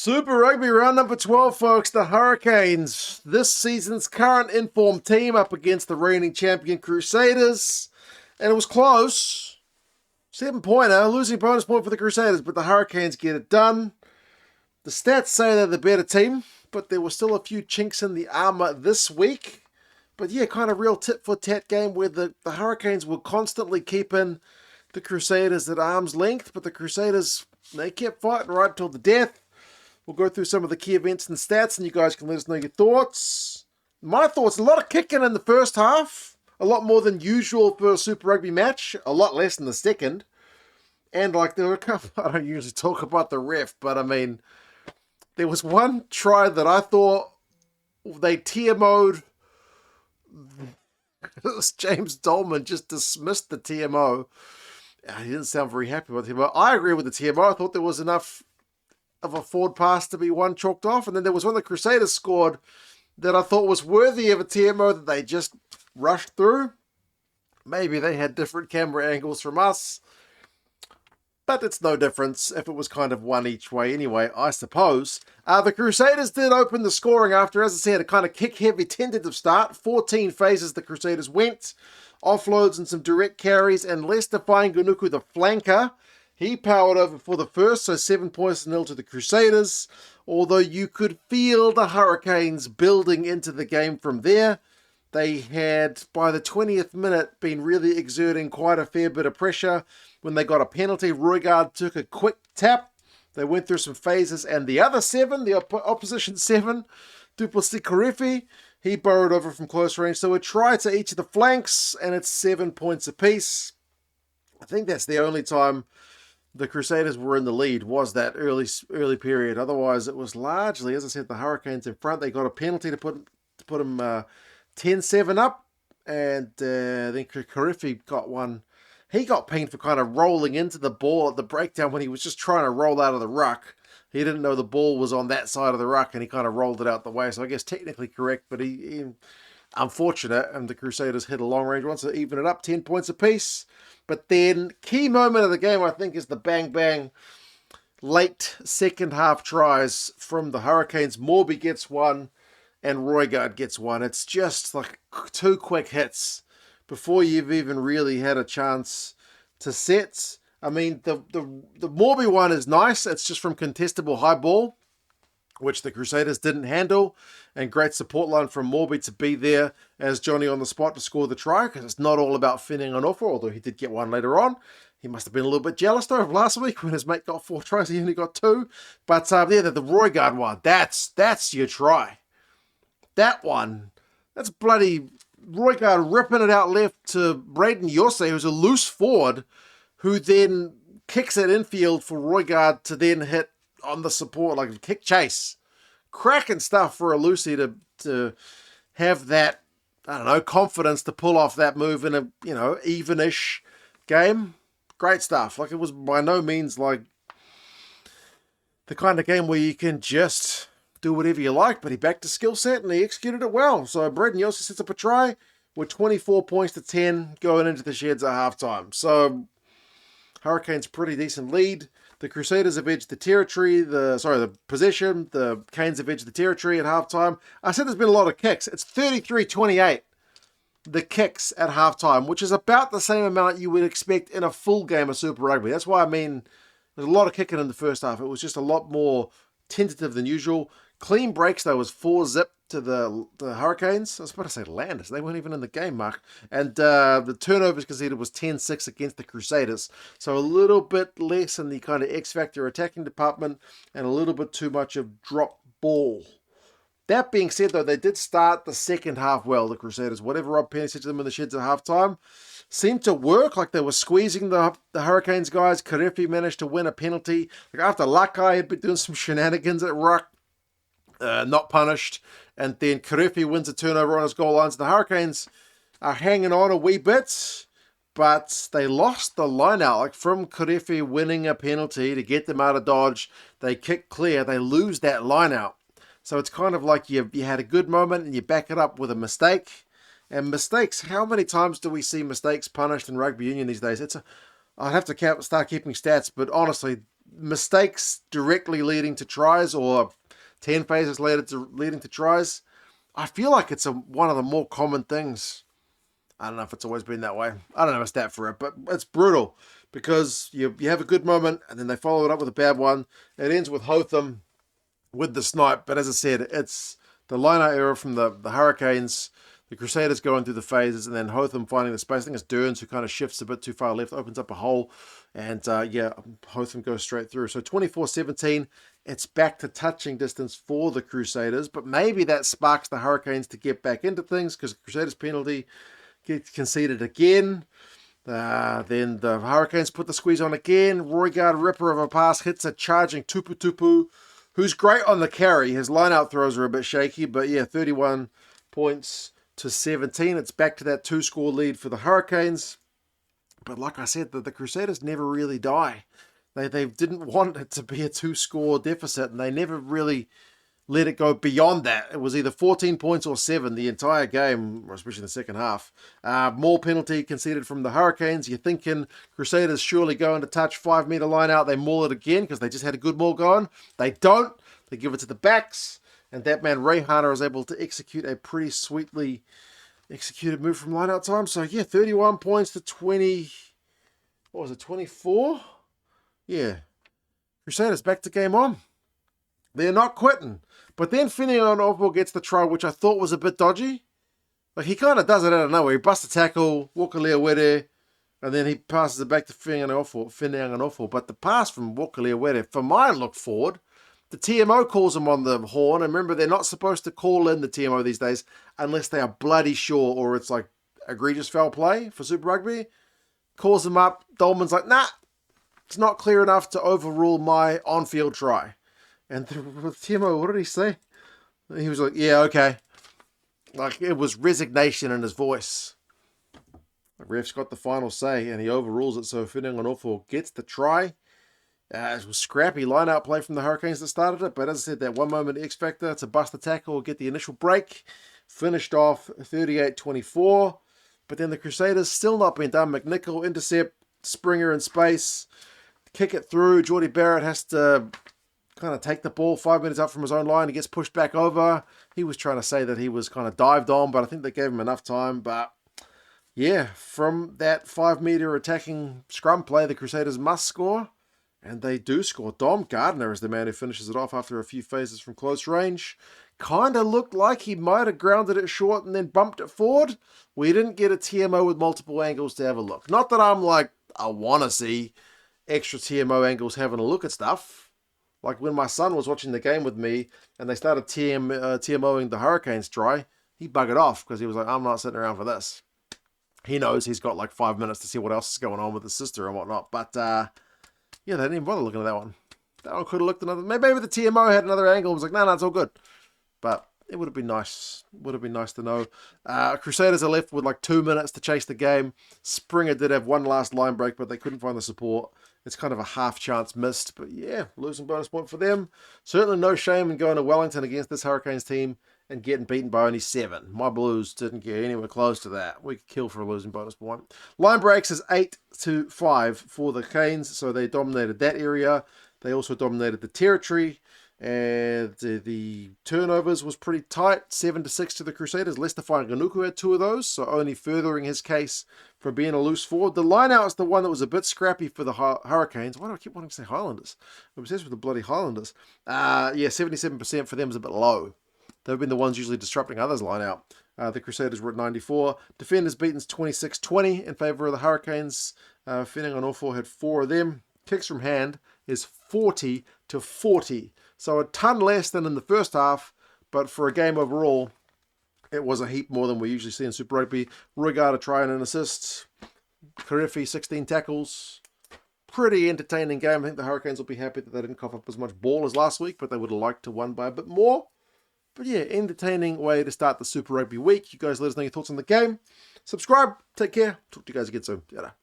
Super Rugby round number 12, folks. The Hurricanes, this season's current informed team, up against the reigning champion Crusaders. And it was close. 7-pointer, losing bonus point for the Crusaders, but the Hurricanes get it done. The stats say they're the better team, but there were still a few chinks in the armor this week. But yeah, kind of real tit-for-tat game where the Hurricanes were constantly keeping the Crusaders at arm's length, but the Crusaders, they kept fighting right till the death. We'll go through some of the key events and stats, and you guys can let us know your thoughts. My thoughts, a lot of kicking in the first half. A lot more than usual for a Super Rugby match. A lot less in the second. And like there were a couple, I don't usually talk about the ref, but I mean, there was one try that I thought they TMO'd. James Dolman just dismissed the TMO. He didn't sound very happy with the TMO. I agree with the TMO. I thought there was enough of a forward pass to be one chalked off. And then there was one the Crusaders scored that I thought was worthy of a TMO that they just rushed through. Maybe they had different camera angles from us. But it's no difference if it was kind of one each way anyway, I suppose. The Crusaders did open the scoring after, as I said, a kind of kick-heavy tentative start. 14 phases the Crusaders went. Offloads and some direct carries. And Lester Fainganuku, the flanker, he powered over for the first, so 7-0 to the Crusaders. Although you could feel the Hurricanes building into the game from there. They had, by the 20th minute, been really exerting quite a fair bit of pressure. When they got a penalty, Roigard took a quick tap. They went through some phases, and the other 7, the opposition 7, Duplessis Karefi, he burrowed over from close range. So a try to each of the flanks, and it's 7 points apiece. I think that's the only time the Crusaders were in the lead, was that early period. Otherwise, it was largely, as I said, the Hurricanes in front. They got a penalty to put them 10-7 up, and then Karefi got one. He got pinged for kind of rolling into the ball at the breakdown when he was just trying to roll out of the ruck. He didn't know the ball was on that side of the ruck, and he kind of rolled it out the way. So I guess technically correct, but he unfortunate, and the Crusaders hit a long-range one to even it up, 10 points apiece. But then, key moment of the game, I think, is the bang-bang late second-half tries from the Hurricanes. Morby gets one, and Roigard gets one. It's just like 2 quick hits before you've even really had a chance to set. I mean, the Morby one is nice. It's just from contestable high ball, which the Crusaders didn't handle. And great support line from Morby to be there as Johnny on the spot to score the try, because it's not all about finning an offer, although he did get one later on. He must have been a little bit jealous, though, of last week when his mate got 4 tries. He only got 2. But yeah, the Roigard one, that's your try. That one, that's bloody Roigard ripping it out left to Braden Yosse, who's a loose forward, who then kicks it infield for Roigard to then hit on the support, like a kick chase. Cracking stuff for a Lucy to have that, I don't know, confidence to pull off that move in a, even-ish game. Great stuff. Like, it was by no means like the kind of game where you can just do whatever you like, but he backed his skill set and he executed it well. So Braden Yosse sets up a try with 24 points to 10 going into the sheds at halftime. So Hurricanes pretty decent lead. The Crusaders have edged the territory, the possession. The Canes have edged the territory at halftime. I said there's been a lot of kicks. It's 33-28, the kicks at halftime, which is about the same amount you would expect in a full game of Super Rugby. That's why I mean there's a lot of kicking in the first half. It was just a lot more tentative than usual. Clean breaks, though, was 4-0 to the Hurricanes. I was about to say Landers. They weren't even in the game, Mark. And the turnovers conceded was 10-6 against the Crusaders. So a little bit less in the kind of X-Factor attacking department and a little bit too much of drop ball. That being said, though, they did start the second half well, the Crusaders. Whatever Rob Penny said to them in the sheds at halftime seemed to work. Like, they were squeezing the Hurricanes guys. Karefi managed to win a penalty. Like, after Lakai had been doing some shenanigans at ruck, not punished, and then Karefi wins a turnover on his goal lines. The Hurricanes are hanging on a wee bit, but they lost the line out. Like, from Karefi winning a penalty to get them out of dodge, they kick clear, they lose that line out. So it's kind of like you had a good moment and you back it up with a mistake. And mistakes, how many times do we see mistakes punished in rugby union these days? I'd have to start keeping stats, but honestly, mistakes directly leading to tries or 10 phases leading to tries, I feel like it's one of the more common things. I don't know if it's always been that way. I don't have a stat for it, but it's brutal because you have a good moment and then they follow it up with a bad one. It ends with Hotham with the snipe, but as I said, it's the line-out error from the Hurricanes, the Crusaders going through the phases, and then Hotham finding the space. I think it's Dearns who kind of shifts a bit too far left, opens up a hole, and Hotham goes straight through. So 24-17, it's back to touching distance for the Crusaders, but maybe that sparks the Hurricanes to get back into things because the Crusaders penalty gets conceded again. Then the Hurricanes put the squeeze on again. Roygaard, ripper of a pass, hits a charging Tupu, who's great on the carry. His line-out throws are a bit shaky, but yeah, 31 points to 17. It's back to that 2-score lead for the Hurricanes. But like I said, the Crusaders never really die. They didn't want it to be a 2-score deficit, and they never really let it go beyond that. It was either 14 points or 7 the entire game, especially in the second half. More penalty conceded from the Hurricanes. You're thinking Crusaders surely going to touch 5-meter line out. They maul it again because they just had a good maul going. They don't. They give it to the backs. And that man Ray Hunter is able to execute a pretty sweetly executed move from line out time. So yeah, 31 points to 20. What was it, 24? Yeah. Crusaders back to game on. They're not quitting. But then Finney-Onopo gets the try, which I thought was a bit dodgy. Like, he kind of does it out of nowhere. He busts a tackle, Wokalea-Were, and then he passes it back to Finney-Onopo. But the pass from Wokalea-Were, for my look forward, the TMO calls him on the horn. And remember, they're not supposed to call in the TMO these days unless they are bloody sure or it's like egregious foul play for Super Rugby. Calls him up. Dolman's like, nah, it's not clear enough to overrule my on-field try. And with Timo, what did he say? He was like, yeah, okay. Like, it was resignation in his voice. The ref's got the final say, and he overrules it, so Finney-Onopo gets the try. It was scrappy line-out play from the Hurricanes that started it, but as I said, that one moment X-factor to bust the tackle, get the initial break. Finished off 38-24. But then the Crusaders still not been done. McNichol intercept, Springer in space, kick it through. Geordie Barrett has to kind of take the ball 5 minutes up from his own line. He gets pushed back over. He was trying to say that he was kind of dived on, but I think they gave him enough time. But yeah, from that 5-meter attacking scrum play, the Crusaders must score. And they do score. Dom Gardner is the man who finishes it off after a few phases from close range. Kind of looked like he might have grounded it short and then bumped it forward. We didn't get a TMO with multiple angles to have a look. Not that I'm like, I want to see extra TMO angles having a look at stuff. Like when my son was watching the game with me and they started TMOing the Hurricanes try, he buggered off because he was like, I'm not sitting around for this. He knows he's got like 5 minutes to see what else is going on with his sister and whatnot. But yeah, they didn't even bother looking at that one. That one could have looked another. Maybe the TMO had another angle and was like, no, it's all good. But it would have been nice. Would have been nice to know. Crusaders are left with like 2 minutes to chase the game. Springer did have one last line break, but they couldn't find the support. It's kind of a half chance missed. But yeah, losing bonus point for them. Certainly no shame in going to Wellington against this Hurricanes team and getting beaten by only 7. My Blues didn't get anywhere close to that. We could kill for a losing bonus point. Line breaks is 8-5 for the Canes, so they dominated that area. They also dominated the territory. And the turnovers was pretty tight, 7-6 to the Crusaders. Lester Fainga'anuku had 2 of those, so only furthering his case for being a loose forward. The line-out is the one that was a bit scrappy for the Hurricanes. Why do I keep wanting to say Highlanders? I'm obsessed with the bloody Highlanders. Yeah, 77% for them is a bit low. They've been the ones usually disrupting others' line-out. The Crusaders were at 94. Defenders beaten 26-20 in favour of the Hurricanes. Finney-Onopo had 4 of them. Kicks from hand is 40-40. So a ton less than in the first half, but for a game overall, it was a heap more than we usually see in Super Rugby. Roygaard a try and an assist. Karefi 16 tackles. Pretty entertaining game. I think the Hurricanes will be happy that they didn't cough up as much ball as last week, but they would have liked to win by a bit more. But yeah, entertaining way to start the Super Rugby week. You guys let us know your thoughts on the game. Subscribe. Take care. Talk to you guys again soon. Yada.